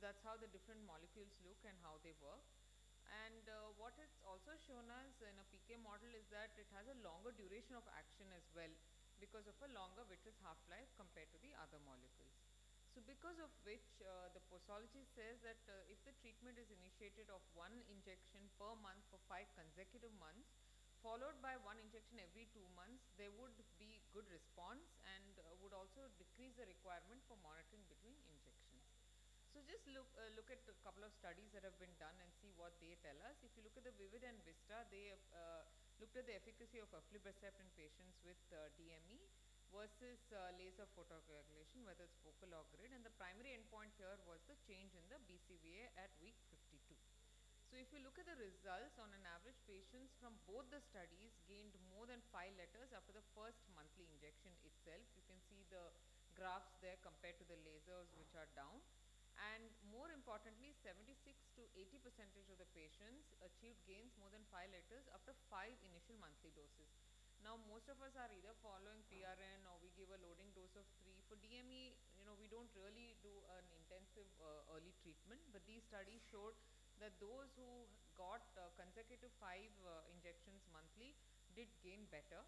that's how the different molecules look and how they work. And what it's also shown us in a PK model is that it has a longer duration of action as well, because of a longer vitreous half-life compared to the other molecules. So because of which the posology says that if the treatment is initiated of one injection per month for 5 consecutive months, followed by one injection every 2 months, there would be good response and would also decrease the requirement for monitoring between injections. So just look at a couple of studies that have been done and see what they tell us. If you look at the Vivid and Vista, they looked at the efficacy of aflibercept in patients with DME versus laser photocoagulation, whether it's focal or grid, and the primary endpoint here was the change in the BCVA at week 52. So if you look at the results, on an average, patients from both the studies gained more than 5 letters after the first monthly injection itself. You can see the graphs there compared to the lasers, which are down. And more importantly, 76 to 80% of the patients achieved gains more than 5 letters after 5 initial monthly doses. Now, most of us are either following PRN or we give a loading dose of 3. For DME, we don't really do an intensive early treatment, but these studies showed that those who got consecutive 5 injections monthly did gain better,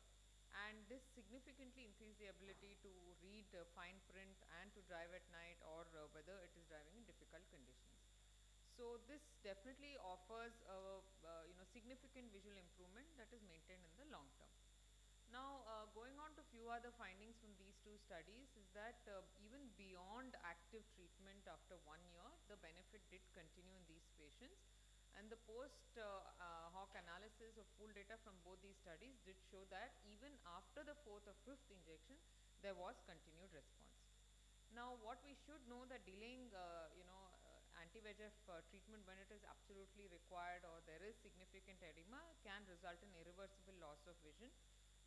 and this significantly increased the ability to read fine print and to drive at night, or whether it is driving in difficult conditions. So this definitely offers a significant visual improvement that is maintained in the long term. Now, going on to few other findings from these two studies is that even beyond active treatment after 1 year, the benefit did continue in these patients, and the post hoc analysis of pooled data from both these studies did show that even after the 4th or 5th injection, there was continued response. Now, what we should know that delaying, anti-VEGF treatment when it is absolutely required or there is significant edema can result in irreversible loss of vision.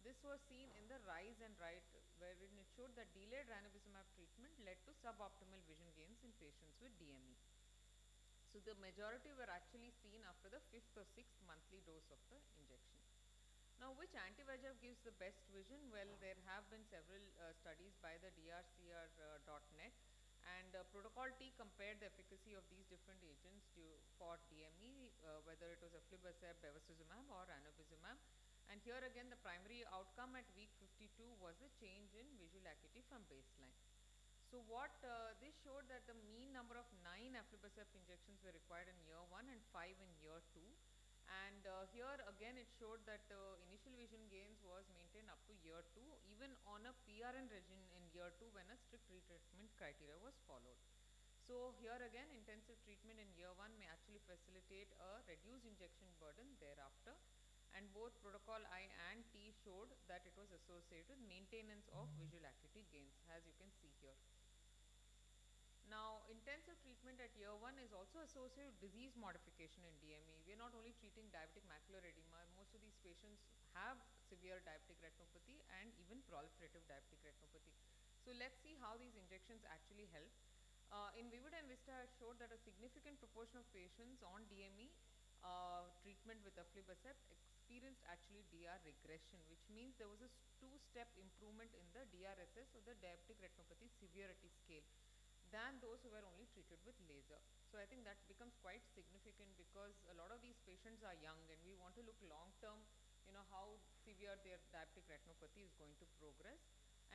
This was seen in the RISE and RIGHT, wherein it showed that delayed ranibizumab treatment led to suboptimal vision gains in patients with DME. So the majority were actually seen after the 5th or 6th monthly dose of the injection. Now, which anti-VEGF gives the best vision? Well, there have been several studies by the drcr.net, and Protocol T compared the efficacy of these different agents for DME, whether it was aflibercept, bevacizumab or ranibizumab. And here again, the primary outcome at week 52 was the change in visual acuity from baseline. So what this showed that the mean number of 9 aflibercept injections were required in year 1 and 5 in year 2. And here again it showed that initial vision gains was maintained up to year 2, even on a PRN regimen in year 2 when a strict retreatment criteria was followed. So here again, intensive treatment in year 1 may actually facilitate a reduced injection burden thereafter, and both protocol I and T showed that it was associated with maintenance of visual acuity gains, as you can see here. Now, intensive treatment at year 1 is also associated with disease modification in DME. We are not only treating diabetic macular edema, most of these patients have severe diabetic retinopathy and even proliferative diabetic retinopathy. So let's see how these injections actually help. In Vivid and Vista showed that a significant proportion of patients on DME treatment with aflibercept experienced actually DR regression, which means there was a 2-step improvement in the DRSS, or the diabetic retinopathy severity scale, than those who were only treated with laser. So I think that becomes quite significant, because a lot of these patients are young and we want to look long term, how severe their diabetic retinopathy is going to progress.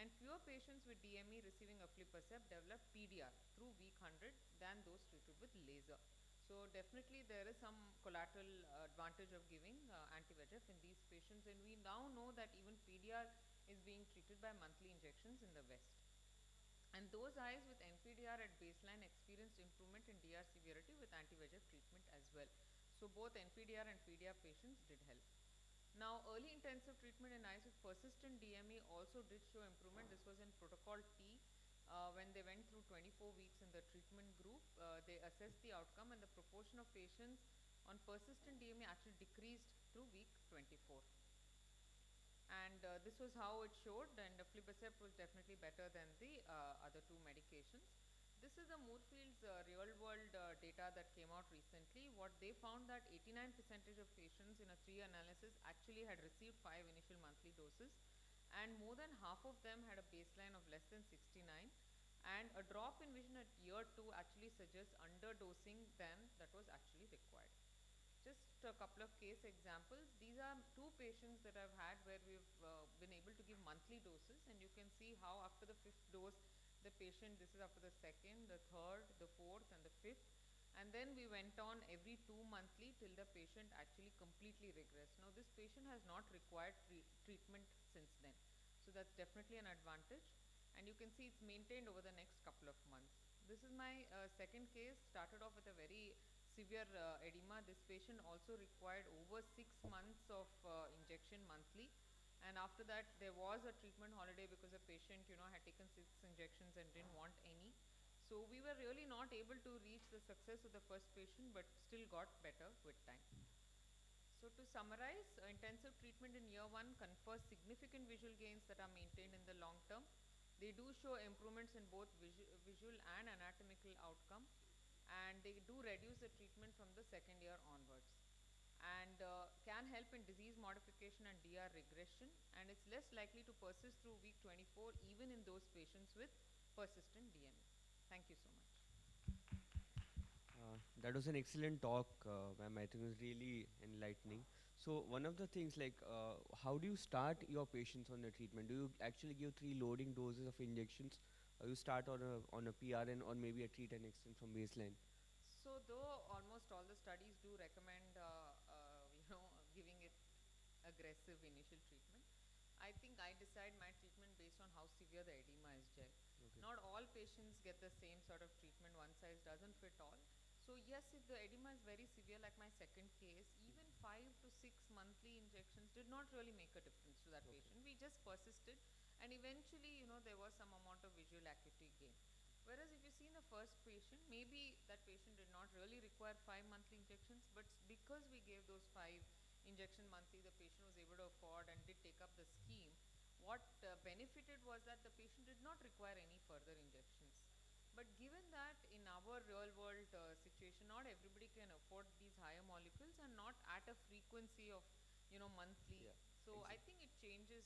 And fewer patients with DME receiving aflibercept develop PDR through week 100 than those treated with laser. So definitely there is some collateral advantage of giving anti-VEGF in these patients, and we now know that even PDR is being treated by monthly injections in the West. And those eyes with NPDR at baseline experienced improvement in DR severity with anti-VEGF treatment as well. So both NPDR and PDR patients did help. Now, early intensive treatment in eyes with persistent DME also did show improvement. This was in Protocol T. When they went through 24 weeks in the treatment group, they assessed the outcome, and the proportion of patients on persistent DME actually decreased through week 24. And this was how it showed, and aflibercept was definitely better than the other 2 medications. This is the Moorfield's real world data that came out recently. What they found that 89% of patients in a 3-year analysis actually had received 5 initial monthly doses, and more than half of them had a baseline of less than 69, And a drop in vision at year 2 actually suggests underdosing than that was actually required. Just a couple of case examples. These are two patients that I've had where we've been able to give monthly doses, and you can see how after the 5th dose, the patient, this is after the 2nd, the 3rd, the 4th, and the 5th. And then we went on every 2 monthly till the patient actually completely regressed. Now, this patient has not required treatment since then. So that's definitely an advantage. And you can see it's maintained over the next couple of months. This is my second case, started off with a very severe edema. This patient also required over 6 months of injection monthly. And after that, there was a treatment holiday because the patient, had taken 6 injections and didn't want any. So we were really not able to reach the success of the first patient, but still got better with time. So to summarize, intensive treatment in year 1 confers significant visual gains that are maintained in the long term. They do show improvements in both visual and anatomical outcome, and they do reduce the treatment from the second year onwards, and can help in disease modification and DR regression, and it's less likely to persist through week 24 even in those patients with persistent DME. Thank you so much. That was an excellent talk, ma'am. I think it was really enlightening. So one of the things, like, how do you start your patients on the treatment? Do you actually give 3 loading doses of injections, or you start on a PRN or maybe a treat and extend from baseline? So though almost all the studies do recommend, giving it aggressive initial treatment, I think I decide my treatment based on how severe the edema is, Jay. Okay. Not all patients get the same sort of treatment. One size doesn't fit all. So yes, if the edema is very severe, like my second case, even 5 to 6 monthly injections did not really make a difference to that patient. We just persisted, and eventually, there was some amount of visual acuity gain. Whereas if you see in the first patient, maybe that patient did not really require 5 monthly injections, but because we gave those 5 injection monthly, the patient was able to afford and did take up the scheme. What benefited was that the patient did not require any further injections. But given that in our real world situation, not everybody can afford these higher molecules, and not at a frequency of, monthly. Yeah, So I exactly. think it changes,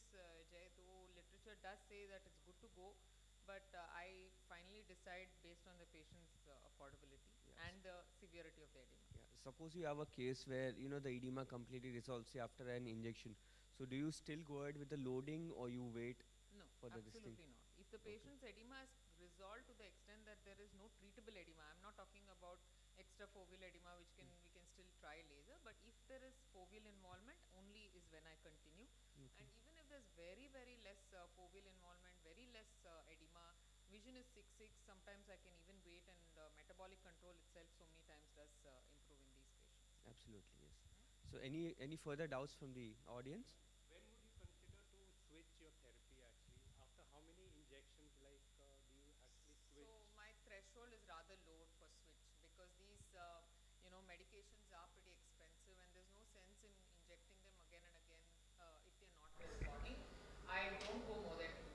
Jay, though literature does say that it's good to go, but I finally decide based on the patient's affordability Yes. and the severity of the edema. Yeah. Suppose you have a case where the edema completely resolves say, after an injection. So do you still go ahead with the loading, or you wait No, for the this thing? absolutely not. If the Okay. patient's edema is resolved to the extent that there is no treatable edema, I'm not talking about extrafoveal edema, which we can still try laser, but if there is foveal involvement, only is when I continue. And Okay. even if there's very, very less foveal involvement, very less edema, vision is 6/6, sometimes I can even wait, and metabolic control itself so many times does improve in these patients. Absolutely, yes. So any further doubts from the audience? When would you consider to switch your therapy actually? After how many injections do you actually switch? So my threshold is rather low for switch, because these medications are pretty expensive, and there's no sense in injecting them again and again if they're not responding. I don't go more than 2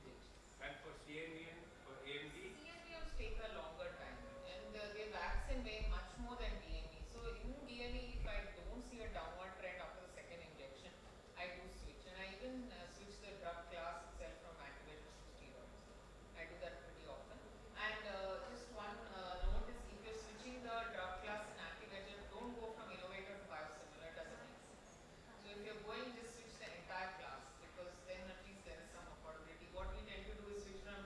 injections. And for CNV and for AMD? CNVs take a longer time, and they vaccine way much more than DME. So in DME, if I don't see a downward trend after the second injection, I do switch, and I even switch the drug class itself from anti-VEGFs to steroids. I do that pretty often. And just one note is, if you're switching the drug class in anti-VEGF, don't go from innovator to biosimilar. It doesn't make sense. So if you're going, just switch the entire class, because then at least there is some affordability. What we tend to do is switch from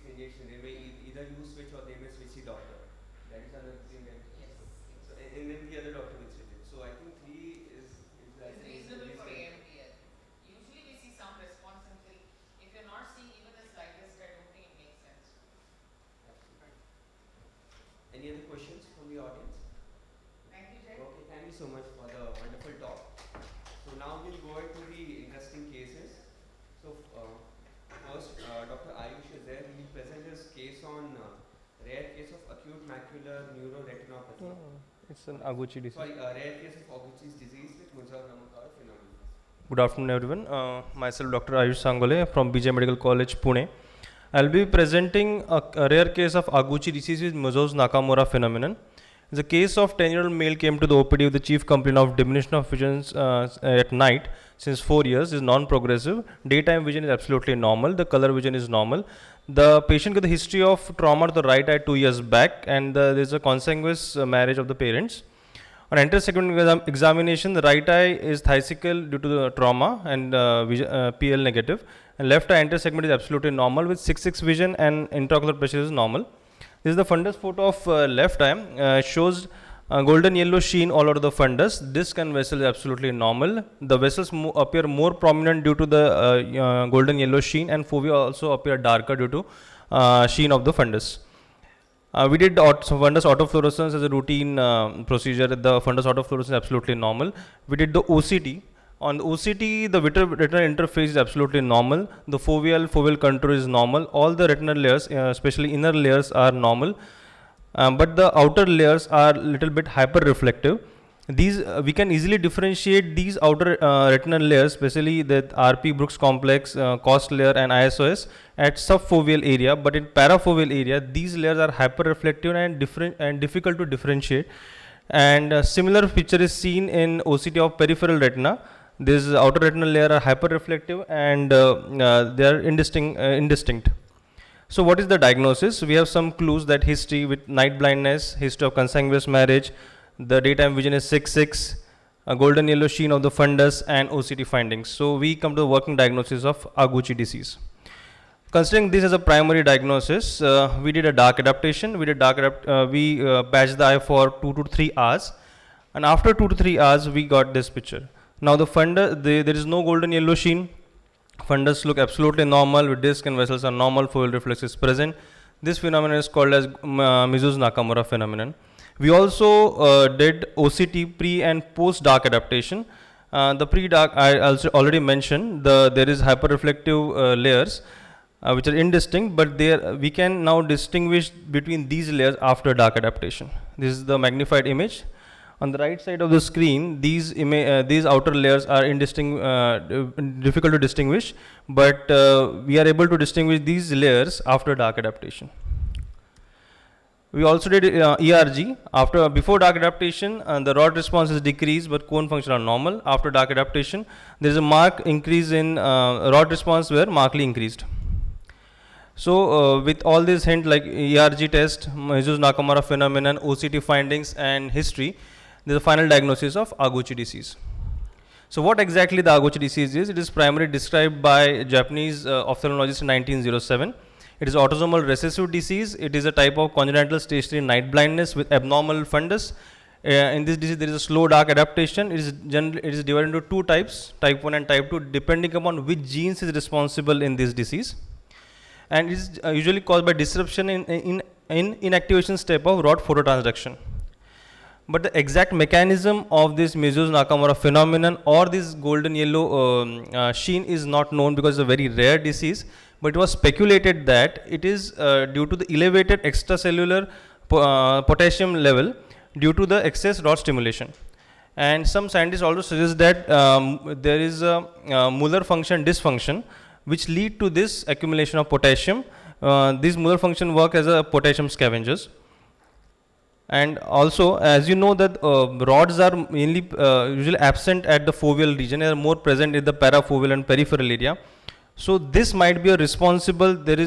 these injections, they may either you switch or they may switch the doctor. That is another thing that. Yes, So, and then the other doctor will switch it. So I think three is is reasonable for reasonable. AMD. Usually we see some response until, if you're not seeing even the slightest, I don't think it makes sense. Any other questions from the audience? Thank you, Jay. Okay, thank you so much for the wonderful talk. So now we'll go into the interesting cases. So first, Dr. Ayush is there. He will present his case on rare case of acute macular neuroretinopathy. It's an Aguchi disease. Sorry, rare case of Aguchi's disease with Muzur-Namakar phenomenon. Good afternoon, everyone. Myself, Dr. Ayush Sangole from BJ Medical College, Pune. I'll be presenting a rare case of Aguchi disease with Muzur-Nakamura phenomenon. The case of 10-year-old male came to the OPD with the chief complaint of diminution of vision at night since 4 years. Is non-progressive. Daytime vision is absolutely normal. The color vision is normal. The patient got a history of trauma to the right eye 2 years back, and there is a consanguineous marriage of the parents. On intersegment examination, the right eye is thusical due to the trauma and PL negative, and left eye intersegment is absolutely normal with 6/6 vision and intraocular pressure is normal. This is the fundus photo of left eye. Shows golden yellow sheen all over the fundus. Disc and vessel is absolutely normal. The vessels appear more prominent due to the golden yellow sheen, and fovea also appear darker due to sheen of the fundus. We did fundus autofluorescence as a routine procedure. The fundus autofluorescence is absolutely normal. We did the OCT. On the OCT, the retinal interface is absolutely normal. The foveal contour is normal. All the retinal layers, especially inner layers, are normal. But the outer layers are little bit hyper-reflective. These we can easily differentiate these outer retinal layers, especially the RP Brooks complex, COST layer, and ISOS at subfoveal area. But in parafoveal area, these layers are hyper-reflective and difficult to differentiate. And a similar picture is seen in OCT of peripheral retina. This outer retinal layer are hyper-reflective and they are indistinct. So what is the diagnosis? We have some clues that history with night blindness, history of consanguineous marriage, the daytime vision is 6/6, a golden yellow sheen of the fundus, and OCT findings. So we come to the working diagnosis of Aguchi disease. Considering this as a primary diagnosis, we did a dark adaptation. We patched the eye for 2 to 3 hours, and after 2 to 3 hours, we got this picture. Now the fundus, there is no golden yellow sheen. Fundus look absolutely normal with disc and vessels are normal. Foveal reflex is present. This phenomenon is called as Muzur-Nakamura phenomenon. We also did OCT pre and post dark adaptation. The pre-dark I also already mentioned. There is hyperreflective layers which are indistinct, but we can now distinguish between these layers after dark adaptation. This is the magnified image. On the right side of the screen, these outer layers are difficult to distinguish, but we are able to distinguish these layers after dark adaptation. We also did ERG. Before dark adaptation, the rod response is decreased, but cone function are normal. After dark adaptation, there is a marked increase in rod response were markedly increased. So with all these hints like ERG test, Muzur-Nakamura phenomenon, OCT findings, and history, there is a final diagnosis of Aguchi disease. So what exactly the Aguchi disease is? It is primarily described by Japanese ophthalmologist in 1907. It is autosomal recessive disease. It is a type of congenital stationary night blindness with abnormal fundus. In this disease, there is a slow dark adaptation. It is divided into 2 types, type 1 and type 2, depending upon which genes is responsible in this disease. And it is usually caused by disruption in inactivation step of rod phototransduction. But the exact mechanism of this Muzur-Nakamura phenomenon or this golden yellow sheen is not known because it's a very rare disease. But it was speculated that it is due to the elevated extracellular potassium level due to the excess rod stimulation. And some scientists also suggest that there is a Muller function dysfunction which lead to this accumulation of potassium. These Muller function work as a potassium scavengers. And also, as you know that rods are mainly usually absent at the foveal region, they are more present in the parafoveal and peripheral area. So this might be there is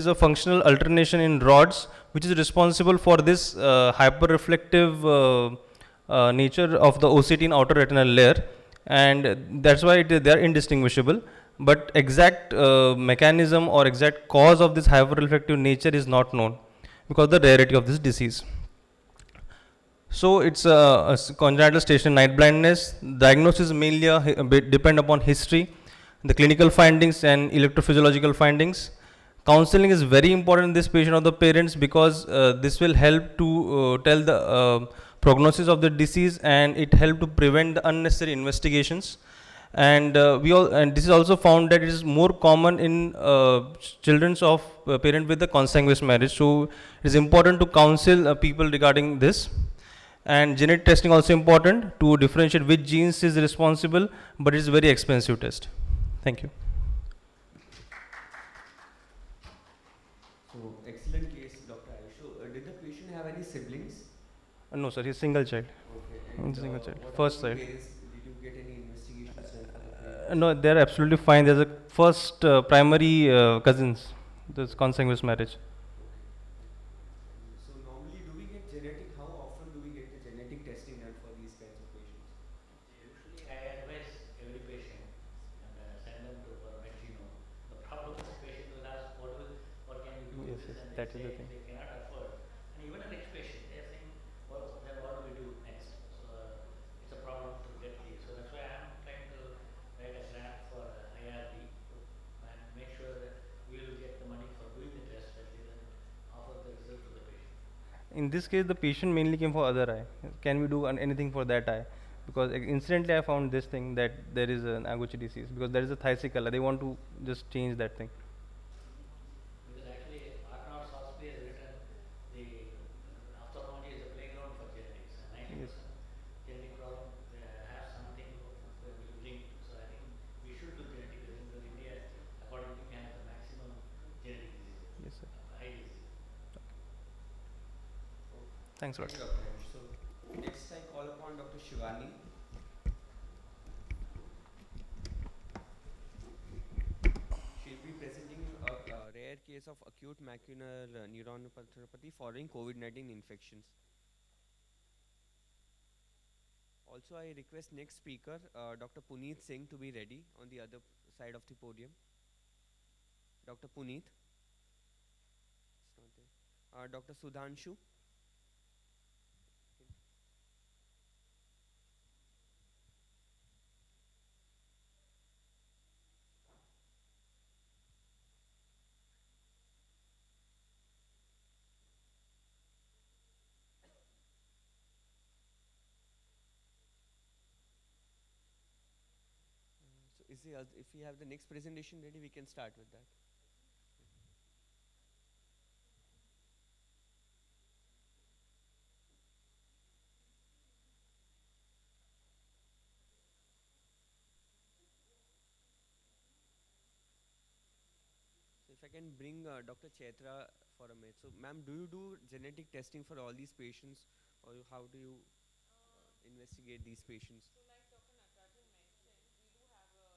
a functional alternation in rods which is responsible for this hyper-reflective nature of the OCT in outer retinal layer, and that's why they are indistinguishable. but exact mechanism or exact cause of this hyperreflective nature is not known because of the rarity of this disease. So it's congenital stationary night blindness. Diagnosis mainly a bit depend upon history, the clinical findings and electrophysiological findings. Counseling is very important in this patient or the parents because this will help to tell the prognosis of the disease, and it help to prevent the unnecessary investigations. And and this is also found that it is more common in children of parent with the consanguineous marriage. So it is important to counsel people regarding this. And genetic testing also important to differentiate which genes is responsible, but it's very expensive test. Thank you. So excellent case, Dr. Ayush. So did the patient have any siblings? No, sir, he's single child. Okay, and Single child, what first about the child. parents? Did you get any investigations done for the parents? No, they're absolutely fine. There's a first primary cousins. This consanguineous marriage. Okay, okay. So normally, do we get genetic? How often do we get the genetic testing done for these kinds of patients? Usually, I advise every patient and send them to for Vitreo. The problem is patient will ask, what can you do with Yes, this? yes, And they that is the say thing. they cannot afford. And even a rich patient, they are saying, then what do we do next? So it's a problem to get these. So that's why I'm trying to write a grant for IRD and make sure that we will get the money for doing the test and then offer the result to the patient. In this case, the patient mainly came for other eye. Can we do anything for that eye? Because incidentally, I found this thing that there is an Aguchi disease because there is a thicycle. They want to just change that thing. Because actually, Arnold Salisbury has written the ophthalmology is a playground for genetics, and 90% Yes. genetic problem have something linked. So I think we should do genetic testing because India, according to me, has the maximum genetic diseases, Yes, sir. eye disease. Thanks a lot. Thank you, Dr. Ayush. So next I call upon Dr. Shivani. She'll be presenting a rare case of acute macular neuropathy following COVID-19 infections. Also, I request next speaker, Dr. Puneet Singh, to be ready on the other side of the podium. Dr. Puneet. It's not there. Dr. Sudhanshu. So, if we have the next presentation ready, we can start with that. So if I can bring Dr. Chaitra for a minute. So, ma'am, do you do genetic testing for all these patients, or how do you investigate these patients? So, like Dr. Natarajan mentioned, we do have a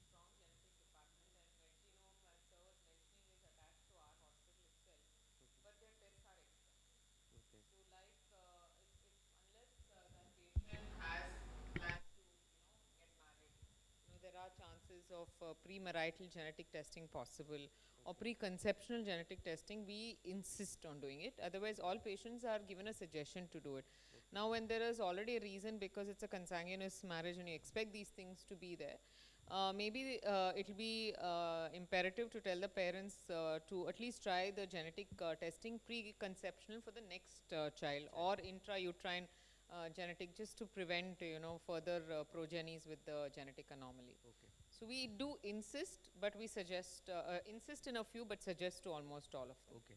strong genetic department, and Retinal, as sir was mentioning, is attached to our hospital itself. But their tests are expensive. Okay. So, like if unless that patient has plans to get married, there are chances of premarital genetic testing possible, or preconceptional genetic testing. We insist on doing it. Otherwise, all patients are given a suggestion to do it. Now, when there is already a reason, because it's a consanguineous marriage and you expect these things to be there, maybe it will be imperative to tell the parents to at least try the genetic testing preconceptional for the next child, or intrauterine genetic, just to prevent further progenies with the genetic anomaly. Okay. So we do insist, but we suggest insist in a few, but suggest to almost all of them. Okay.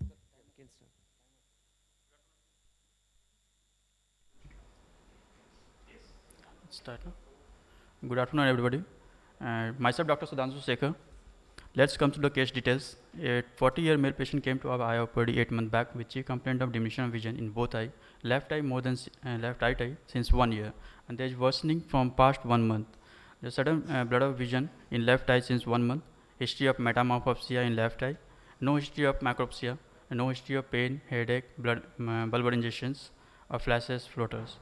Yeah, we can start. Start. Good afternoon, everybody. Myself, Dr. Sudhanshu Sekhar. Let's come to the case details. A 40-year male patient came to our IOPD 8 months back with chief complaint of diminution of vision in both eye, left eye more than left right eye since 1 year, and there is worsening from past 1 month. The sudden blood of vision in left eye since 1 month, history of metamorphopsia in left eye, no history of macropsia, no history of pain, headache, blood, bulbar injections, or flashes, floaters.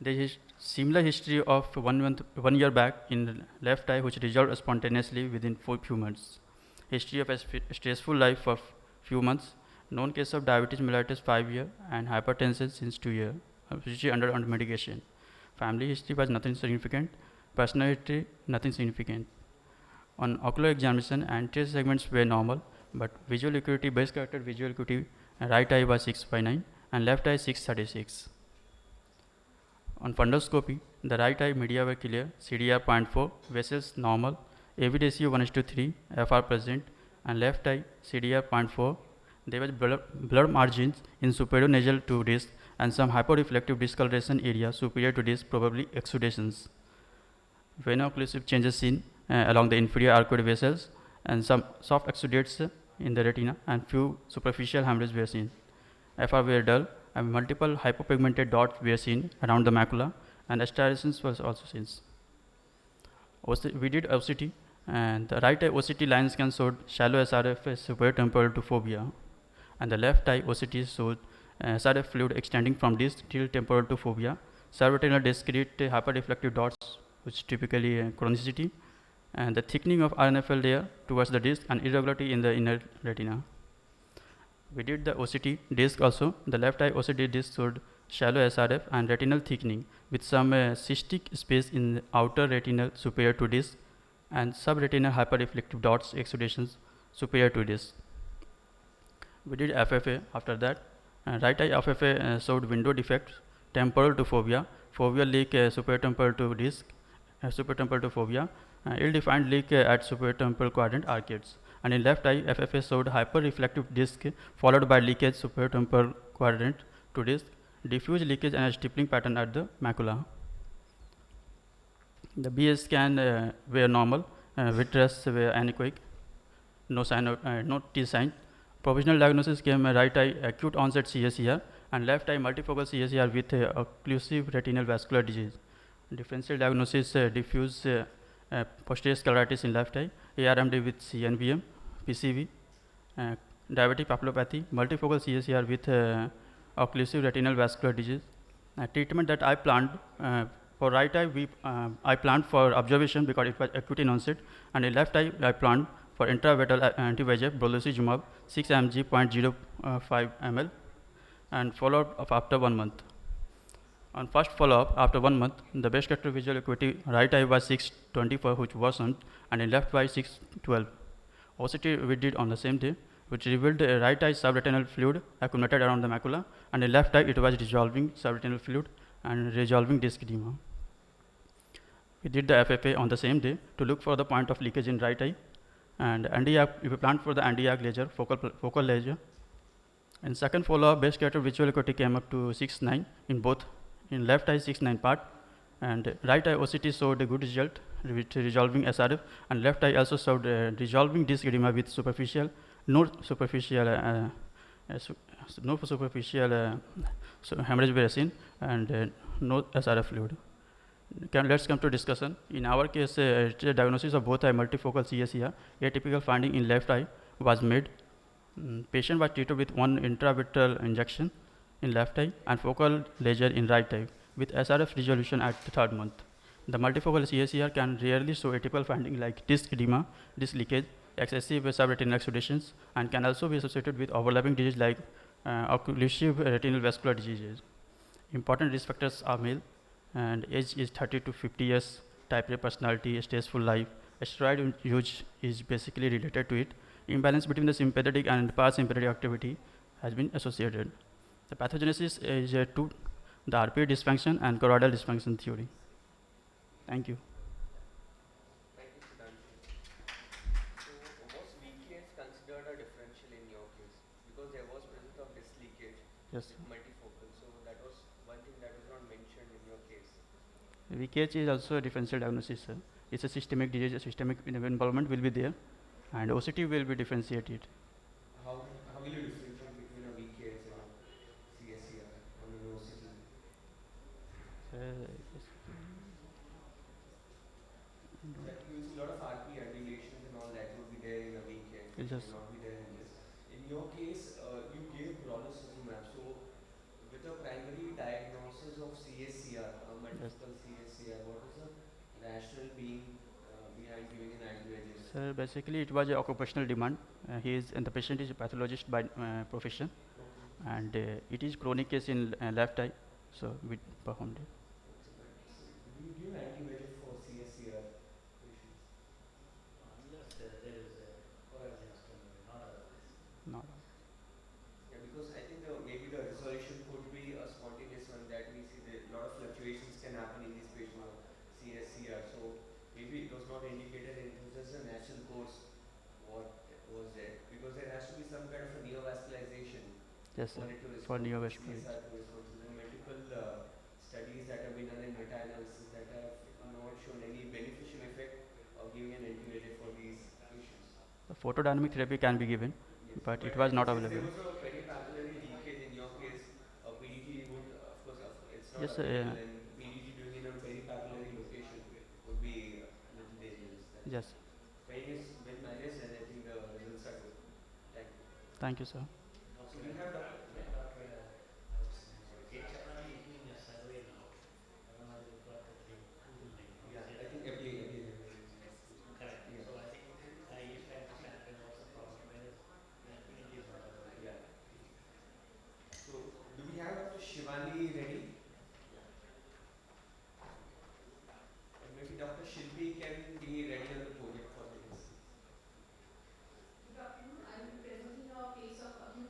There is similar history of 1 year back in left eye, which resolved spontaneously within few months. History of a stressful life of few months. Known case of diabetes mellitus 5 year and hypertension since 2 year, which is under medication. Family history was nothing significant. Personal history nothing significant. On ocular examination, anterior segments were normal, but visual acuity, base corrected visual acuity, right eye was 6/9 and left eye 6/36. On fundoscopy, the right eye media were clear, CDR 0.4, vessels normal, AV ratio 1:3, FR present, and left eye CDR 0.4. There was blur margins in superior nasal to disc and some hyporeflective discoloration area superior to disc, probably exudations. Veno-occlusive changes seen along the inferior arcuate vessels and some soft exudates in the retina and few superficial hemorrhages were seen. FR were dull and multiple hypopigmented dots were seen around the macula and striations was also seen. We did OCT and the right eye OCT line scan showed shallow SRF superior temporal to fovea and the left eye OCT showed SRF fluid extending from disc till temporal to fovea, subretinal discrete hyperreflective dots which typically chronicity and the thickening of RNFL layer towards the disc and irregularity in the inner retina. We did the OCT disc also. The left eye OCT disc showed shallow SRF and retinal thickening with some cystic space in the outer retinal superior to disc and subretinal hyperreflective dots exudations superior to disc. We did FFA after that. Right eye FFA showed window defects temporal to fovea, foveal leak superior temporal to disc, superior temporal to fovea, ill-defined leak at superior temporal quadrant arcades. And in left eye, FFA showed hyperreflective disc followed by leakage superior temporal quadrant to disc, diffuse leakage and a stippling pattern at the macula. The BS scan were normal, vitreous were anechoic, no sign of, no T sign. Provisional diagnosis came right eye acute onset CSER and left eye multifocal CSER with occlusive retinal vascular disease. Differential diagnosis diffuse posterior scleritis in left eye, ARMD with CNVM, PCV, diabetic papillopathy, multifocal CSER with occlusive retinal vascular disease. Treatment that I planned for right eye, I planned for observation because it was acute in onset, and in left eye, I planned for intravitreal anti-VEGF, brolucizumab, 6 mg 0.05 ml, and follow-up of after 1 month. On first follow-up, after 1 month, the best corrected visual acuity right eye was 6/24, which worsened, and in left eye 6/12. OCT we did on the same day, which revealed a right eye subretinal fluid accumulated around the macula, and in left eye it was dissolving subretinal fluid and resolving disc edema. We did the FFA on the same day to look for the point of leakage in right eye, and we planned for the Andiac laser, focal laser. In second follow-up, best corrected visual acuity came up to 6/9 in both. In left eye 6/9 part, and right eye OCT showed a good result with resolving SRF, and left eye also showed resolving disc edema with no superficial hemorrhage were seen, and no SRF fluid. Let's come to discussion. In our case, diagnosis of both eye multifocal CSER, atypical finding in left eye was made. Patient was treated with one intravitreal injection in left eye and focal laser in right eye with SRF resolution at the 3rd month. The multifocal CSER can rarely show atypical finding like disc edema, disc leakage, excessive subretinal exudations, and can also be associated with overlapping disease like occlusive retinal vascular diseases. Important risk factors are male, and age is 30 to 50 years, type A personality, stressful life. Steroid use is basically related to it. Imbalance between the sympathetic and parasympathetic activity has been associated. The pathogenesis is to the RPE dysfunction and choroidal dysfunction theory. Thank you. Thank you, Sudhanshu. So, was leakage considered a differential in your case? Because there was presence of disc leakage Yes. with multifocal, so that was one thing that was not mentioned in your case. VKH is also a differential diagnosis. It's a systemic disease, a systemic involvement will be there, and OCT will be differentiated. How will you differentiate between a VKS and a CSCR on an OCT? That you see a lot of RP undulations and all that would be there in a VKS, which Yes. will not be there in this. In your case, you gave brolucizumab. So, with a primary diagnosis of CSCR, CSCR. What was the rationale behind giving an anti-VEGF? So basically, it was a occupational demand. He is and the patient is a pathologist by profession, Okay. and it is chronic case in left eye, so we performed it. Okay, but so do you give anti-VEGF for CSCR patients? Unless there is a choroidal not otherwise. Not Yeah, because I think maybe the resolution could be a spontaneous one that we see that a lot of fluctuations can happen in these patients of CSCR. So maybe it was not indicated and it was just a natural course what was there. Because there has to be some kind of a neovascularization yes, sir. for it to For respond, for the neovascular. CSR to respond. So there are multiple studies that have been done in meta-analysis that have not shown any beneficial effect of giving an anti-VEGF for these patients. The photodynamic therapy can be given, Yes, but but it I was think not since there available. was a peripapillary leakage in your case, PDT would, of course, it's not Yes, available, and PDT doing in a peripapillary location would be a little dangerous. That's yes. why. But anyways, well managed, and I think the results are good. Thank you. Thank you, sir. So Doctor, we have Dr. Yeah. Doctor, I was sorry. K. Chaprani is doing a survey now. I don't know whether you got the thing, Google link. Yeah, Is I it think FDA correct? Yeah. So I think he is trying to standardize what's the problem, whereas PDT is not available. Yeah. So do we have Dr. Shivani ready? Yeah. Or maybe Dr. Shilpi can be ready on the podium for the next. Good afternoon. I will be presenting a case of acute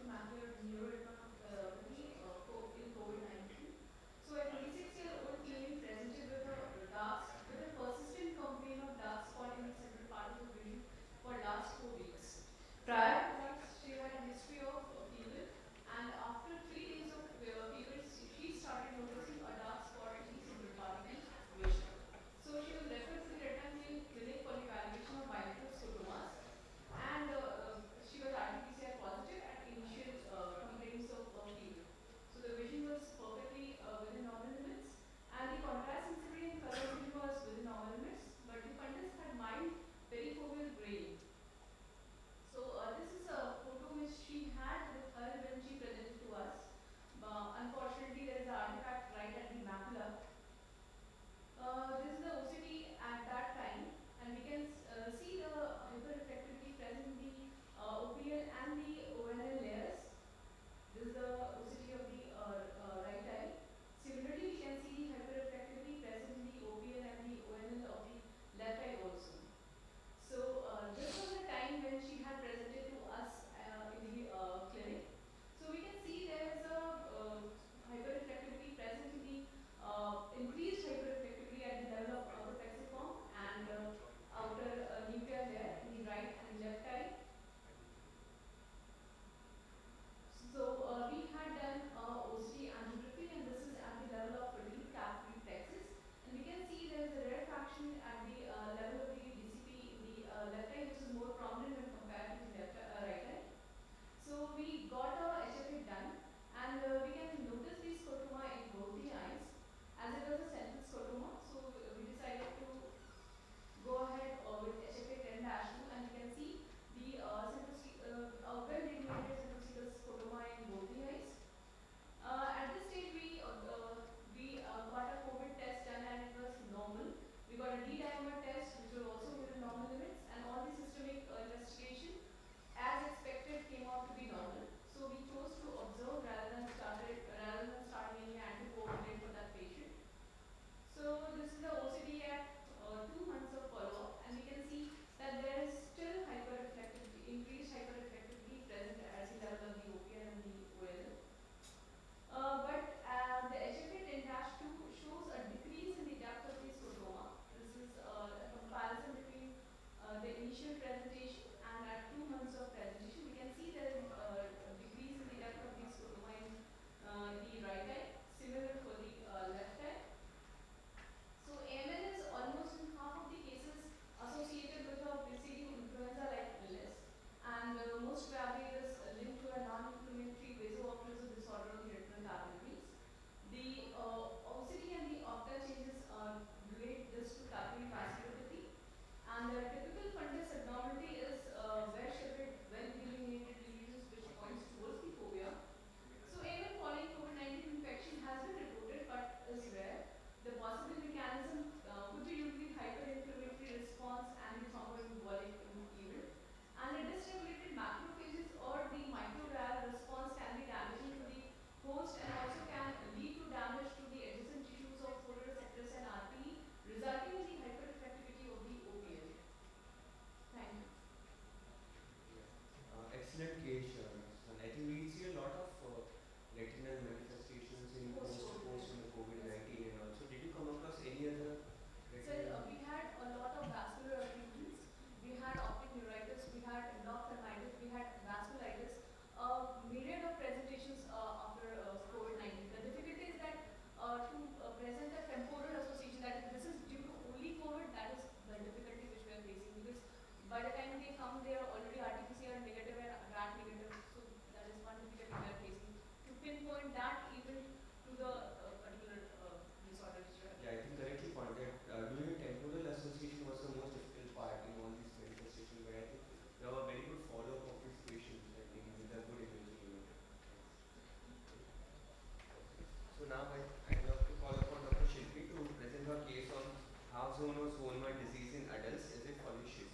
half zone or zone 1 disease in adults? Is it fallacious?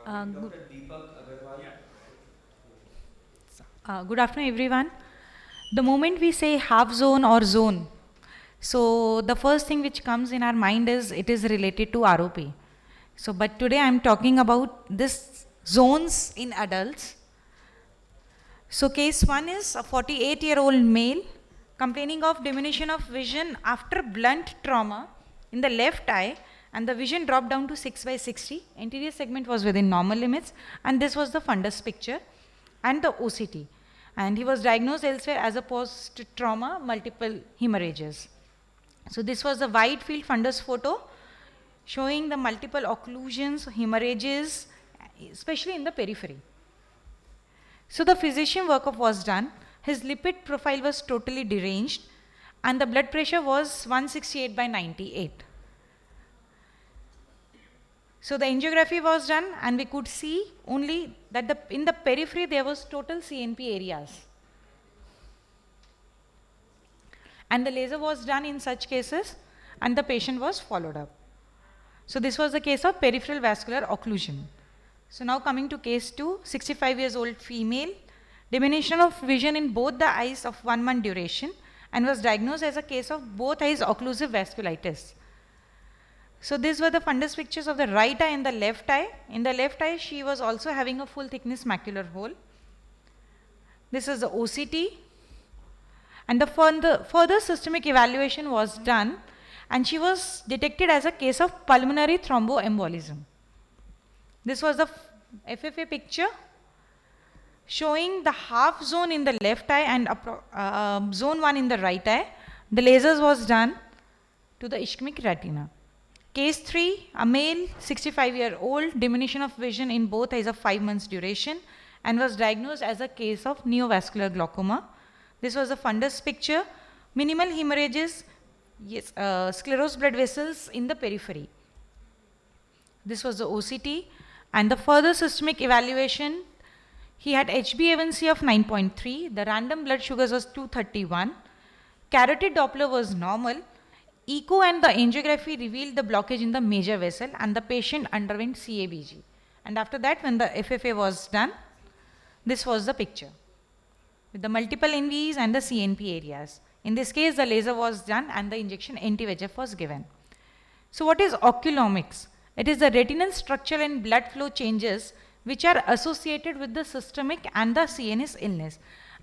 And Good, Dr. Deepak Agarwal, right? good afternoon, everyone. The moment we say half zone or zone, so the first thing which comes in our mind is it is related to ROP. So, but today I am talking about this zones in adults. So, case 1 is a 48-year-old male complaining of diminution of vision after blunt trauma in the left eye, and the vision dropped down to 6/60. Anterior segment was within normal limits, and this was the fundus picture and the OCT. And he was diagnosed elsewhere as a post-trauma multiple hemorrhages. So, this was a wide field fundus photo showing the multiple occlusions, hemorrhages, especially in the periphery. So the physician workup was done. His lipid profile was totally deranged and the blood pressure was 168/98. So the angiography was done and we could see only that in the periphery there was total CNP areas. And the laser was done in such cases and the patient was followed up. So this was the case of peripheral vascular occlusion. So now coming to case 2, 65 years old female, diminution of vision in both the eyes of 1 month duration and was diagnosed as a case of both eyes occlusive vasculitis. So these were the fundus pictures of the right eye and the left eye. In the left eye, she was also having a full thickness macular hole. This is the OCT. And the further systemic evaluation was done and she was detected as a case of pulmonary thromboembolism. This was the FFA picture showing the half zone in the left eye and zone 1 in the right eye. The lasers was done to the ischemic retina. Case 3, a male, 65-year-old, diminution of vision in both eyes of 5 months duration and was diagnosed as a case of neovascular glaucoma. This was a fundus picture, minimal hemorrhages, yes, sclerosed blood vessels in the periphery. This was the OCT and the further systemic evaluation, he had HbA1c of 9.3, the random blood sugars was 231, carotid Doppler was normal, echo and the angiography revealed the blockage in the major vessel and the patient underwent CABG. And after that when the FFA was done, this was the picture with the multiple NVs and the CNP areas. In this case the laser was done and the injection anti-VEGF was given. So what is oculomics? It is the retinal structure and blood flow changes which are associated with the systemic and the CNS illness.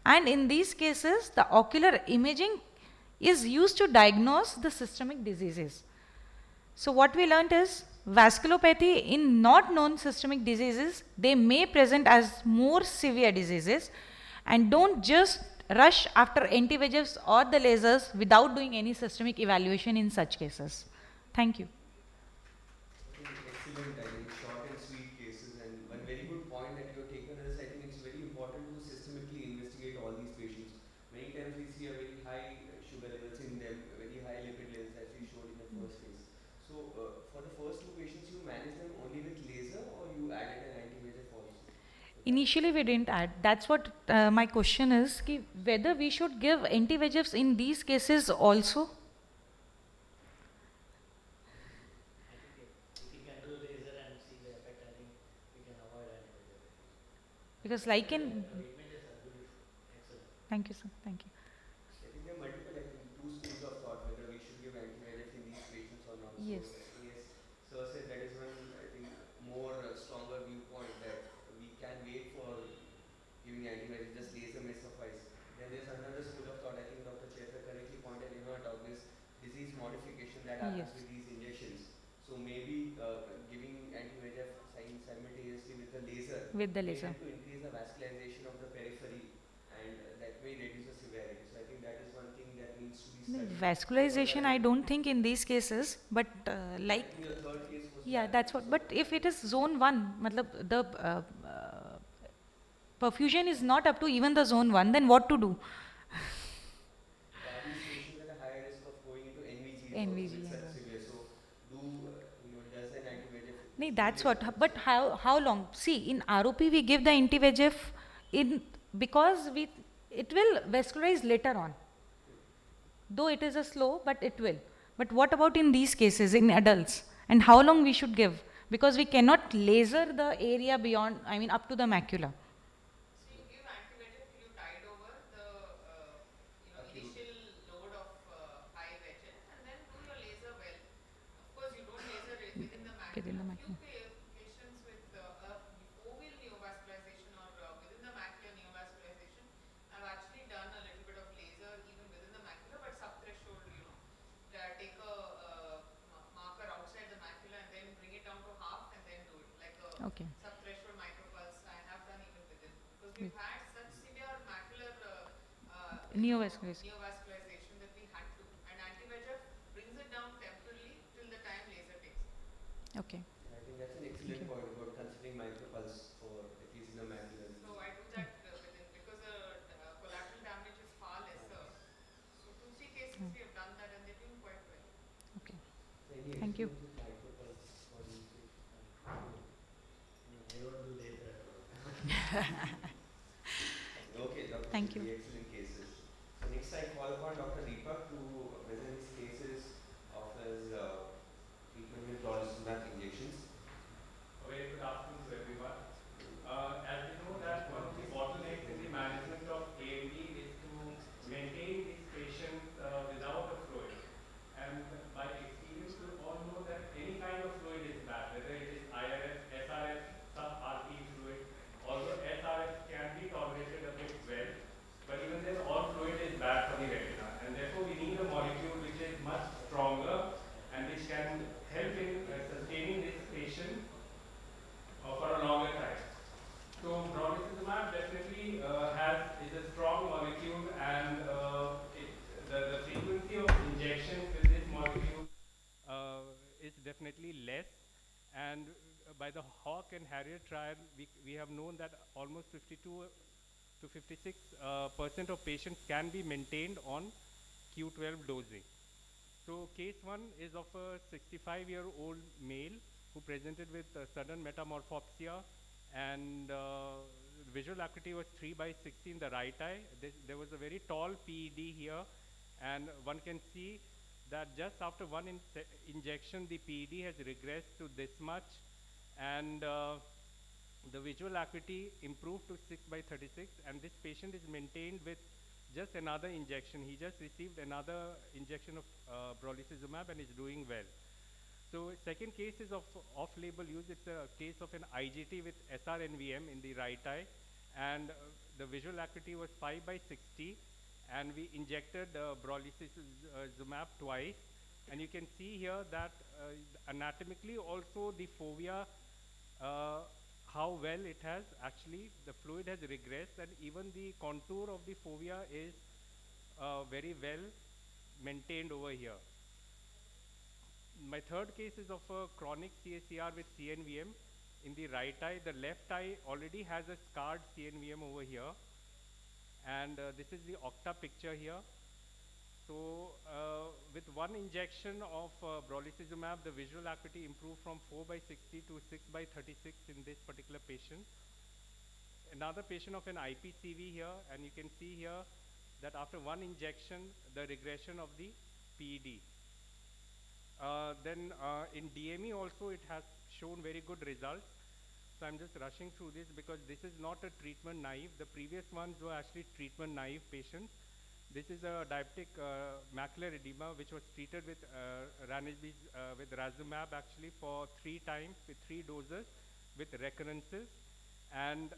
And in these cases, the ocular imaging is used to diagnose the systemic diseases. So what we learnt is vasculopathy in not known systemic diseases, they may present as more severe diseases, and don't just rush after anti-VEGFs or the lasers without doing any systemic evaluation in such cases. Thank you. Excellent, I think, short and sweet cases. And one very good point that you have taken is, I think it's very important to systemically investigate all these patients. Many times we see a very high sugar levels in them, very high lipid levels as you showed in the first case. So for the first 2 patients, you managed them only with laser or you added an anti-VEGF also? Initially we didn't add. That's what my question is, whether we should give anti-VEGFs in these cases also. Because like in, thank you sir, thank you. I think there are multiple, I think, 2 schools of thought whether we should give anti-VEGF in these patients or not. Yes. So I think, yes, sir said that is one, I think, more stronger viewpoint that we can wait for giving anti-VEGF, just laser may suffice. Then there's another school of thought, I think Dr. Chetra correctly pointed in our talk, this disease modification that happens Yes. with these injections. So maybe giving anti-VEGF simultaneously with the laser. With the may laser. help to increase the vascularization of the periphery and that may reduce the severity. So I think that is one thing that needs to be studied. Vascularization I don't think in these cases, but like, I think the third case was yeah, that's what, but if it is zone 1, matlab the perfusion is not up to even the zone 1, then what to do? Are these patients at a higher risk of going into NVG? NVG, It's yeah. such severe. So does an anti-VEGF? No, that's what, but how long? See, in ROP we give the anti-VEGF because it will vascularize later on. Though it is a slow, but it will. But what about in these cases, in adults? And how long we should give? Because we cannot laser the area beyond, I mean, up to the macula. So you give anti-VEGF till you tide over the initial load of high VEGF, and then do your laser well. Of course, you don't laser it within the Within macula. the Few macula. patients with foveal neovascularization or within the macular neovascularization have actually done a little bit of laser even within the macula, but subthreshold, take a marker outside the macula and then bring it down to half and then do it like a Okay. subthreshold micropulse. I have done even within, because we've had such severe macular Neovascularization. neovascularization that we had to, and anti-VEGF brings it down temporarily till the time laser takes it. Okay. I think that's an excellent point about considering micropulse for at least in the macular region. So I do that within, because the collateral damage is far lesser. So 2-3 cases we have done that and they're doing quite well. Okay. So any Thank you. experience with micropulse for these patients? No, I don't do laser at all. Okay, Dr. Thank you. Excellent cases. So next I call upon Dr. Deepak to present his cases of his treatment with brolucizumab injections. A very good afternoon to everyone. As we know that one of the bottlenecks in the management of AMD is to maintain these patients without a fluid. And by experience, we all know that any kind of fluid is bad, whether it is IRF, SRF, sub-RP fluid. Although SRF can be tolerated a bit well, but even then all fluid is bad for the retina. And therefore we need a molecule which is much stronger and which can help in sustaining this patient for a longer time. So brolucizumab definitely is a strong molecule, and the frequency of injections with this molecule is definitely less. And by the Hawk and Harrier trial, we have known that almost 52 to 56% of patients can be maintained on Q12 dosing. So case 1 is of a 65-year-old male who presented with sudden metamorphopsia, and visual acuity was 3/60 in the right eye. There was a very tall PED here, and one can see that just after one injection, the PED has regressed to this much, and the visual acuity improved to 6/36, and this patient is maintained with just another injection. He just received another injection of brolucizumab and is doing well. So second case is of off-label use. It's a case of an IGT with SRNVM in the right eye, and the visual acuity was 5/60, and we injected brolucizumab twice. And you can see here that anatomically also the fovea, how well it has actually, the fluid has regressed, and even the contour of the fovea is very well maintained over here. My third case is of a chronic CACR with CNVM in the right eye. The left eye already has a scarred CNVM over here, and this is the octa picture here. So with one injection of brolucizumab, the visual acuity improved from 4/60 to 6/36 in this particular patient. Another patient of an IPCV here, and you can see here that after one injection, the regression of the PED. Then in DME also it has shown very good results. So I'm just rushing through this because this is not a treatment naive. The previous ones were actually treatment naive patients. This is a diabetic macular edema which was treated with with razumab actually for 3 times with 3 doses with recurrences. And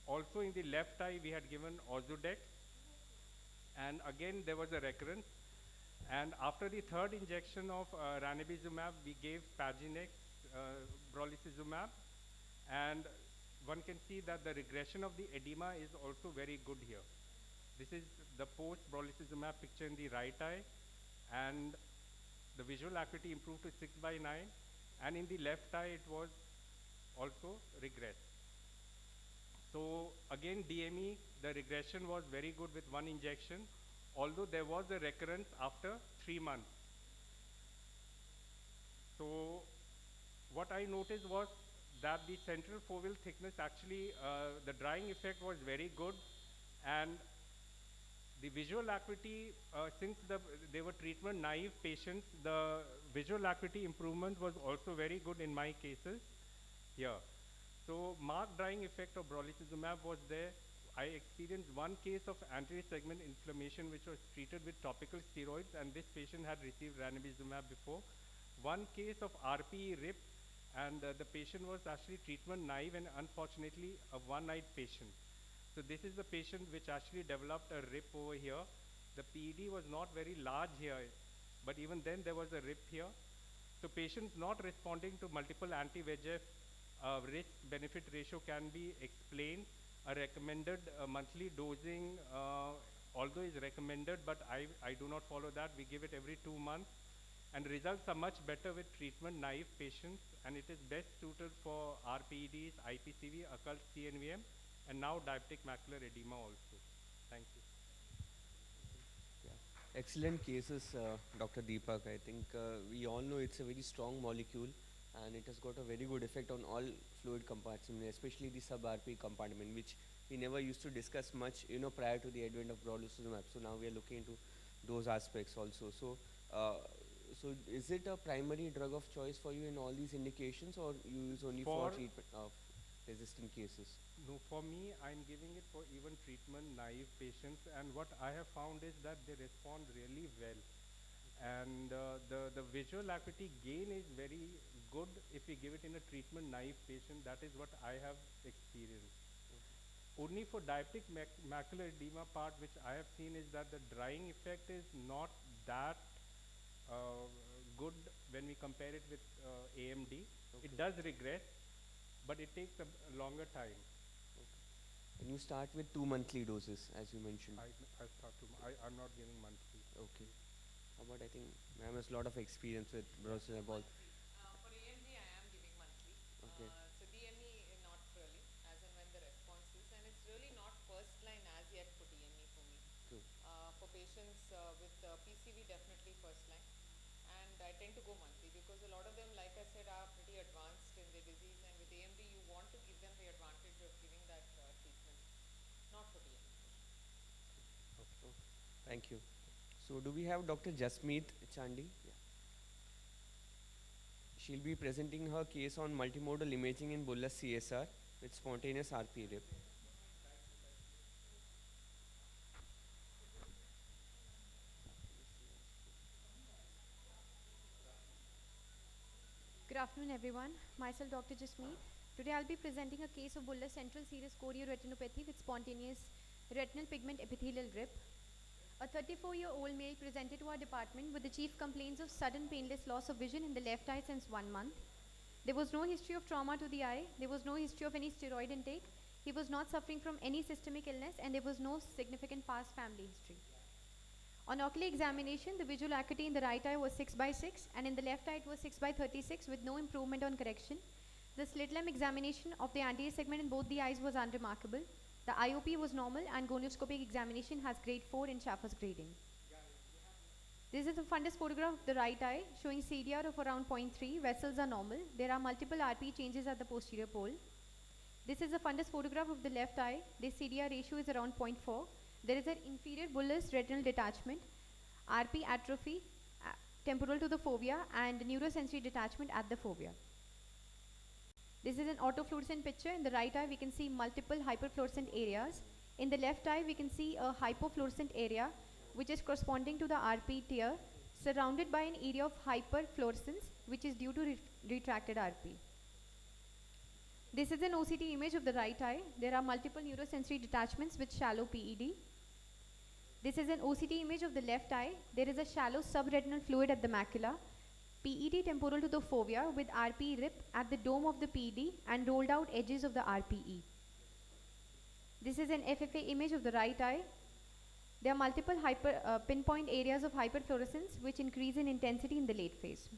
also in the left eye we had given Ozurdex, and again there was a recurrence. And after the third injection of ranibizumab, we gave Paginex, brolucizumab, and one can see that the regression of the edema is also very good here. This is the post-brolucizumab picture in the right eye, and the visual acuity improved to 6/9, and in the left eye it was also regressed. So again DME, the regression was very good with one injection, although there was a recurrence after 3 months. So what I noticed was that the central foveal thickness actually, the drying effect was very good, and The visual acuity, since they were treatment naive patients, the visual acuity improvement was also very good in my cases here. So marked drying effect of brolucizumab was there. I experienced one case of anterior segment inflammation which was treated with topical steroids, and this patient had received ranibizumab before. One case of RPE RIP, and the patient was actually treatment naive and unfortunately a one-eyed patient. So this is the patient which actually developed a RIP over here. The PED was not very large here, but even then there was a RIP here. So patients not responding to multiple anti-VEGF risk-benefit ratio can be explained. A recommended monthly dosing, although is recommended, but I do not follow that. We give it every 2 months. And results are much better with treatment-naive patients, and it is best suited for RPEDs, IPCV, occult CNVM, and now diabetic macular edema also. Thank you. Yeah. Excellent cases, Dr. Deepak. I think we all know it's a very strong molecule, and it has got a very good effect on all fluid compartments, especially the sub-RP compartment, which we never used to discuss much, prior to the advent of brolucizumab. So now we are looking into those aspects also. So is it a primary drug of choice for you in all these indications, or you use only for treatment of resistant cases? No, for me, I'm giving it for even treatment-naive patients, and what I have found is that they respond really well. And the visual acuity gain is very good if we give it in a treatment-naive patient. That is what I have experienced. Only for diabetic macular edema part, which I have seen, is that the drying effect is not that good when we compare it with AMD. Okay. It does regress, but it takes a longer time. And you start with 2 monthly doses, as you mentioned. I'm not giving monthly. Okay. How about, I think ma'am has a lot of experience with brolucizumab. For AMD, I am giving monthly. Okay. So DME, not really, as and when the response is, and it's really not first line as yet for DME for me. True. For patients with PCV, definitely first line. And I tend to go monthly because a lot of them, like I said, are pretty advanced in their disease, and with AMD, you want to give them the advantage of giving that treatment, not for DME. Okay. Thank you. So do we have Dr. Jasmeet Chandi? Yeah. She'll be presenting her case on multimodal imaging in bullous CSR with spontaneous RP RIP. Good afternoon, everyone. Myself, Dr. Jasmeet. Today, I'll be presenting a case of bullous central serous chorioretinopathy with spontaneous retinal pigment epithelial RIP. A 34-year-old male presented to our department with the chief complaints of sudden painless loss of vision in the left eye since 1 month. There was no history of trauma to the eye. There was no history of any steroid intake. He was not suffering from any systemic illness, and there was no significant past family history. On ocular examination, the visual acuity in the right eye was 6/6, and in the left eye it was 6/36 with no improvement on correction. The slit lamp examination of the anterior segment in both the eyes was unremarkable. The IOP was normal, and gonioscopic examination has grade 4 in Schafer's grading. This is a fundus photograph of the right eye showing CDR of around 0.3. Vessels are normal. There are multiple RP changes at the posterior pole. This is a fundus photograph of the left eye. The CDR ratio is around 0.4. There is an inferior bullous retinal detachment, RP atrophy temporal to the fovea, and neurosensory detachment at the fovea. This is an autofluorescent picture. In the right eye, we can see multiple hyperfluorescent areas. In the left eye, we can see a hypofluorescent area, which is corresponding to the RP tear, surrounded by an area of hyperfluorescence, which is due to retracted RP. This is an OCT image of the right eye. There are multiple neurosensory detachments with shallow PED. This is an OCT image of the left eye. There is a shallow subretinal fluid at the macula, PED temporal to the fovea with RP RIP at the dome of the PED and rolled out edges of the RPE. This is an FFA image of the right eye. There are multiple pinpoint areas of hyperfluorescence which increase in intensity in the late phase.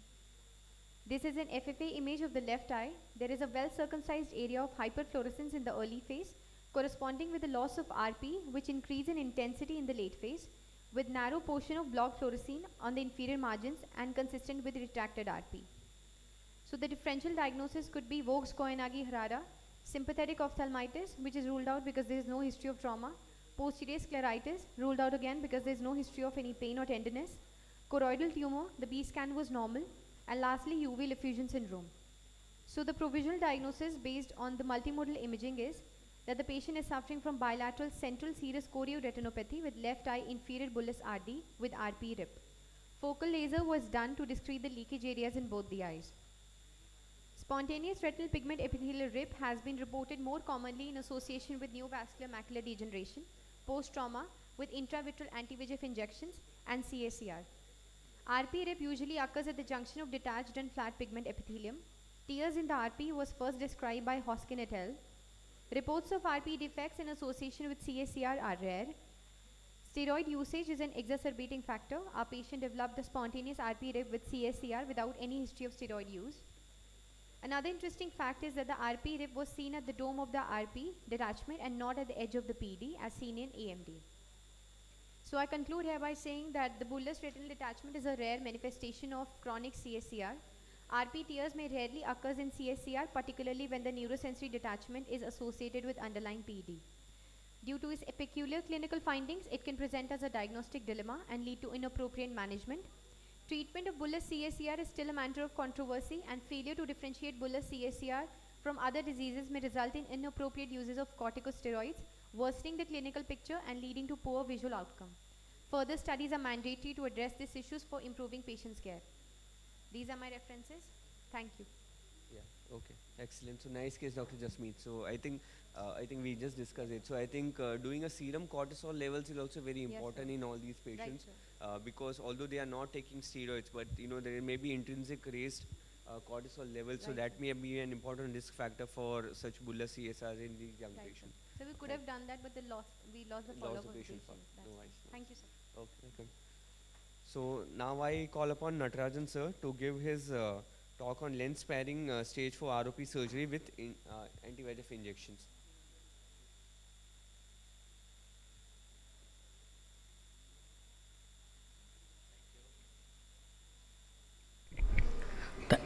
This is an FFA image of the left eye. There is a well-circumcised area of hyperfluorescence in the early phase, corresponding with the loss of RP, which increase in intensity in the late phase, with narrow portion of blocked fluorescein on the inferior margins and consistent with retracted RP. So the differential diagnosis could be Voges-Koyanagi-Harada, sympathetic ophthalmitis, which is ruled out because there is no history of trauma, Posterior scleritis, ruled out again because there is no history of any pain or tenderness. Choroidal tumor, the B scan was normal. And lastly, UV effusion syndrome. So the provisional diagnosis based on the multimodal imaging is that the patient is suffering from bilateral central serous chorioretinopathy with left eye inferior bullous RD with RP rip. Focal laser was done to discrete the leakage areas in both the eyes. Spontaneous retinal pigment epithelial rip has been reported more commonly in association with neovascular macular degeneration, post-trauma with intravitreal anti-VEGF injections and CACR. RP rip usually occurs at the junction of detached and flat pigment epithelium. Tears in the RP was first described by Hoskin et al. Reports of RP defects in association with CACR are rare. Steroid usage is an exacerbating factor. Our patient developed the spontaneous RP rip with CACR without any history of steroid use. Another interesting fact is that the RP rip was seen at the dome of the RP detachment and not at the edge of the PD as seen in AMD. So I conclude here by saying that the bullous retinal detachment is a rare manifestation of chronic CACR. RP tears may rarely occur in CACR, particularly when the neurosensory detachment is associated with underlying PD. Due to its peculiar clinical findings, it can present as a diagnostic dilemma and lead to inappropriate management. Treatment of bullous CACR is still a matter of controversy, and failure to differentiate bullous CACR from other diseases may result in inappropriate uses of corticosteroids, worsening the clinical picture and leading to poor visual outcome. Further studies are mandatory to address these issues for improving patients' care. These are my references. Thank you. Yeah. Okay. Excellent. So nice case, Dr. Jasmeet. So I think we just discussed it. So I think doing a serum cortisol levels is also very important in all these patients, because although they are not taking steroids, but there may be intrinsic raised cortisol levels, so that may be an important risk factor for such bullous CSR in these young patients. So we could have done that, but we lost the follow-up of the patient. No worries. Thank you, sir. Okay, welcome. So now I call upon Natarajan sir to give his talk on lens sparing stage 4 ROP surgery with anti-VEGF injections.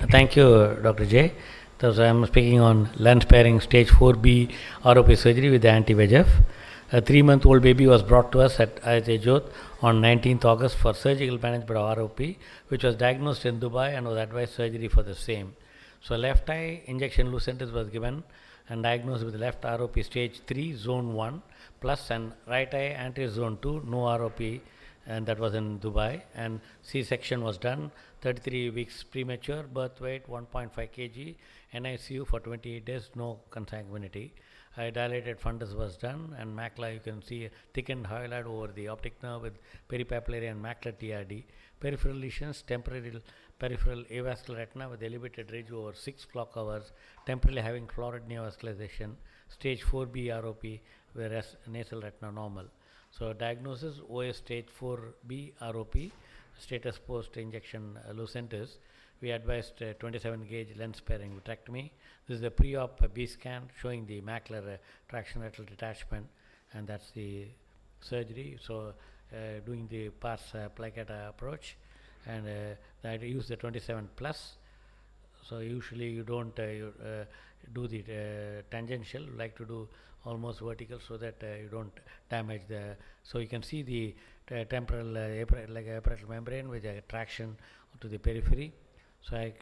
Thank you, Dr. J. So I am speaking on lens sparing stage 4B ROP surgery with anti-VEGF. A 3-month-old baby was brought to us at AIOCMTC1 on 19th August for surgical management of ROP, which was diagnosed in Dubai and was advised surgery for the same. So left eye injection Lucentis was given and diagnosed with left ROP stage 3 zone 1 plus, and right eye anterior zone 2 no ROP, and that was in Dubai, and C-section was done, 33 weeks premature, birth weight 1.5 kg, NICU for 28 days, no consanguinity. Dilated fundus was done, and macula, you can see a thickened hyaloid over the optic nerve with peripapillary and macular TRD. Peripheral lesions, temporary peripheral avascular retina with elevated ridge over 6 clock hours, temporarily having florid neovascularization, stage 4B ROP, whereas nasal retina normal. So diagnosis OS stage 4B ROP, status post injection Lucentis. We advised 27 gauge lens sparing vitrectomy. This is the pre-op B scan showing the macular traction retinal detachment, and that's the surgery. So doing the pars placata approach, and I use the 27 plus. So usually you don't do the tangential, like to do almost vertical so that you don't damage the. So you can see the temporal like apparel membrane with a traction to the periphery. So I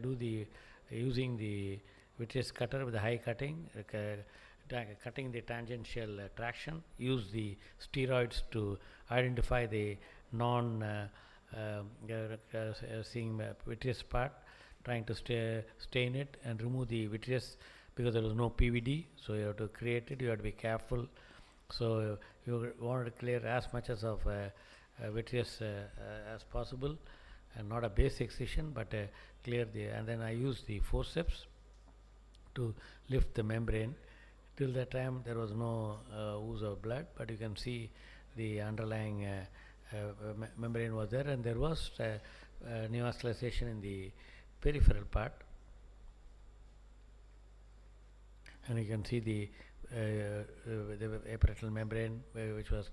do the using the vitreous cutter with the high cutting, cutting the tangential traction. Use the steroids to identify the non seeing vitreous part, trying to stain it and remove the vitreous because there was no PVD. So you have to create it. You have to be careful. So you want to clear as much as of vitreous as possible, and not a base excision, but clear the. And then I use the forceps to lift the membrane. Till that time there was no ooze of blood, but you can see the underlying membrane was there, and there was neovascularization in the peripheral part, and you can see the apparel membrane which was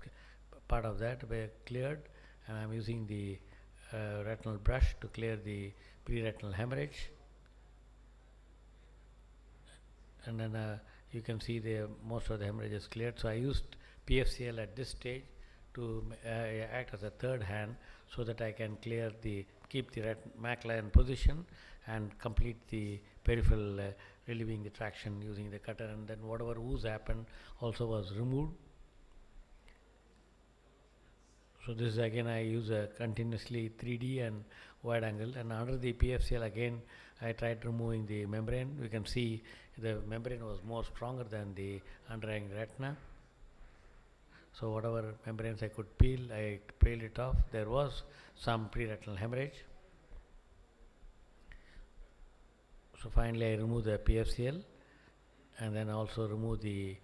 part of that were cleared, and I am using the retinal brush to clear the pre-retinal hemorrhage, and then you can see the most of the hemorrhage is cleared. So I used PFCL at this stage to act as a third hand, so that I can keep the macula in position and complete the peripheral relieving the traction using the cutter, and then whatever ooze happened also was removed. So this is again I use a continuously 3D and wide angle, and under the PFCL again I tried removing the membrane. We can see the membrane was more stronger than the underlying retina. So whatever membranes I could peel, I peeled it off. There was some pre-retinal hemorrhage. So finally I removed the PFCL and then also removed the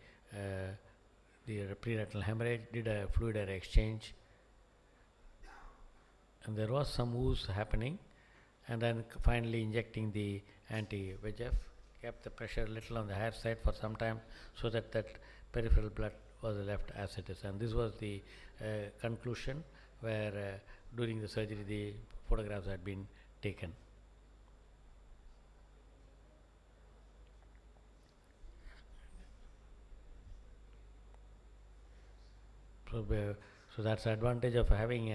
pre-retinal hemorrhage, did a fluid air exchange, and there was some ooze happening, and then finally injecting the anti-VEGF, kept the pressure a little on the higher side for some time so that peripheral blood was left as it is. And this was the conclusion where during the surgery the photographs had been taken. So that's the advantage of having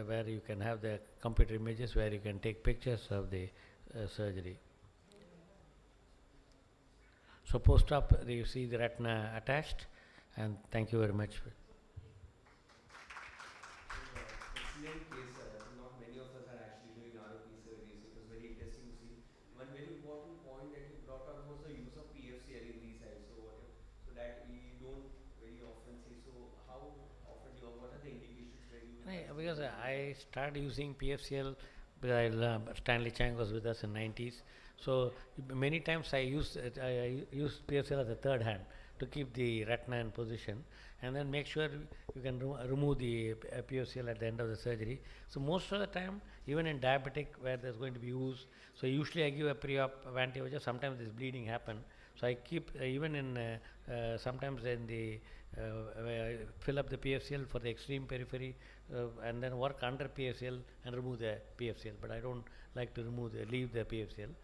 where you can have the computer images, where you can take pictures of the surgery. So post-op, you see the retina attached, and thank you very much. Excellent case. Not many of us are actually doing ROP surgery, so it was very interesting to see. One very important point that you brought out was the use of PFCL in these eyes. So that we don't very often see. So how often what are the indications where you will? Because I started using PFCL because Stanley Chang was with us in 90s. So many times I used PFCL as a third hand to keep the retina in position, and then make sure you can remove the PFCL at the end of the surgery. So most of the time, even in diabetic where there's going to be ooze, so usually I give a pre-op anti-VEGF. Sometimes this bleeding happen, so I keep even in sometimes in the fill up the PFCL for the extreme periphery, and then work under PFCL and remove the PFCL. But I don't like to leave the PFCL.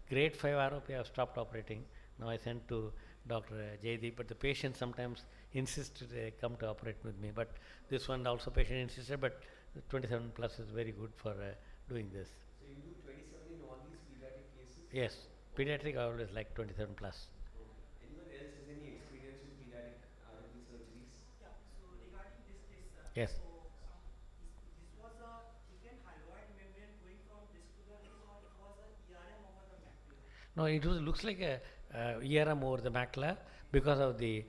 Grade 5 ROP I have stopped operating. Now I sent to Dr. Jaydeep, but the patient sometimes insisted they come to operate with me. But this one also patient insisted, but 27 plus is very good for doing this. So you do 27 in all these pediatric cases? Yes, pediatric I always like 27 plus. Okay. Anyone else has any experience with pediatric ROP surgeries? Yeah, so regarding this case, sir, Yes. so this was a thickened hyaloid membrane going from disc to the lens, or it was a ERM over the macula? No, it looks like a ERM over the macula because of the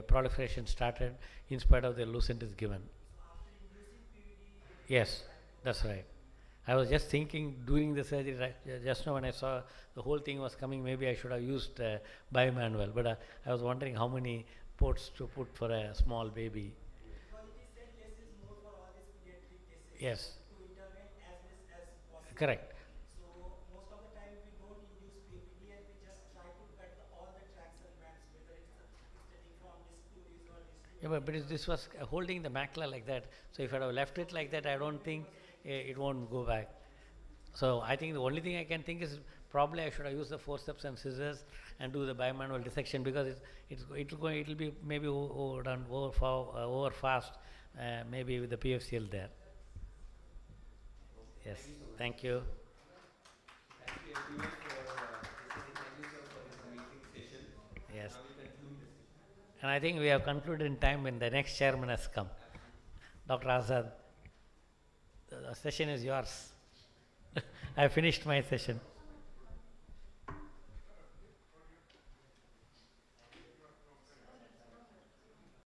proliferation started in spite of the lucent is given. So after inducing PVD, Yes, that's right. I was just thinking during the surgery, just now when I saw the whole thing was coming, maybe I should have used bimanual, but I was wondering how many ports to put for a small baby. because it is said less is more for all these pediatric cases. Yes. To intervene as less as possible. Correct. So most of the time we don't induce PVD and we just try to cut all the traction bands, whether it's extending from disc to disc or disc to. Yeah, but this was holding the macula like that. So if I had left it like that, I don't think it won't go back. So I think the only thing I can think is probably I should have used the forceps and scissors and do the bimanual dissection, because it'll be maybe done over fast, maybe with the PFCL there. Yes, thank you. Thank you everyone for listening. Thank you sir for this amazing session. Yes. Now we conclude the session. And I think we have concluded in time when the next chairman has come. Dr. Azad, the session is yours. I finished my session.